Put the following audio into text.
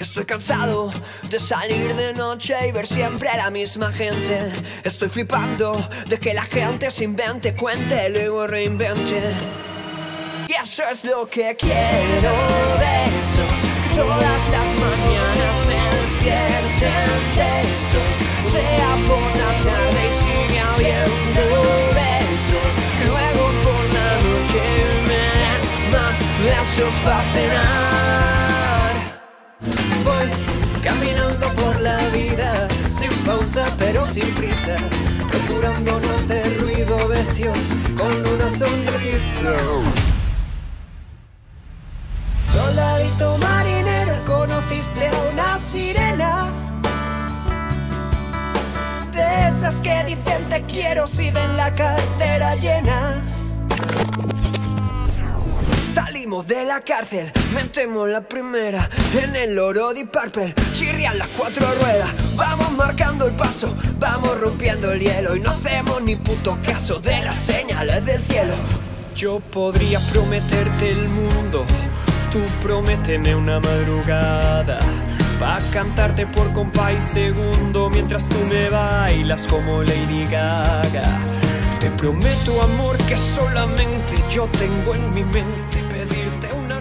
Estoy cansado de salir de noche y ver siempre a la misma gente. Estoy flipando de que la gente se invente, cuente, luego reinvente. Y eso es lo que quiero de esos que todas las mañanas me despierten, de esos, sea por la tarde y sigue habiendo, de esos que luego por la noche me den más besos para cenar. Voy caminando por la vida, sin pausa pero sin prisa, procurando no hacer ruido bestia, con una sonrisa. Soldadito marinero, conociste a una sirena, de esas que dicen te quiero si ven la cartera llena. Salimos de la cárcel, metemos la primera en el oro de Purple, chirrian las cuatro ruedas, vamos marcando el paso, vamos rompiendo el hielo y no hacemos ni puto caso de las señales del cielo. Yo podría prometerte el mundo, tú prométeme una madrugada, pa' cantarte por compás y segundo mientras tú me bailas como Lady Gaga. Te prometo, amor, que solamente yo tengo en mi mente pedirte una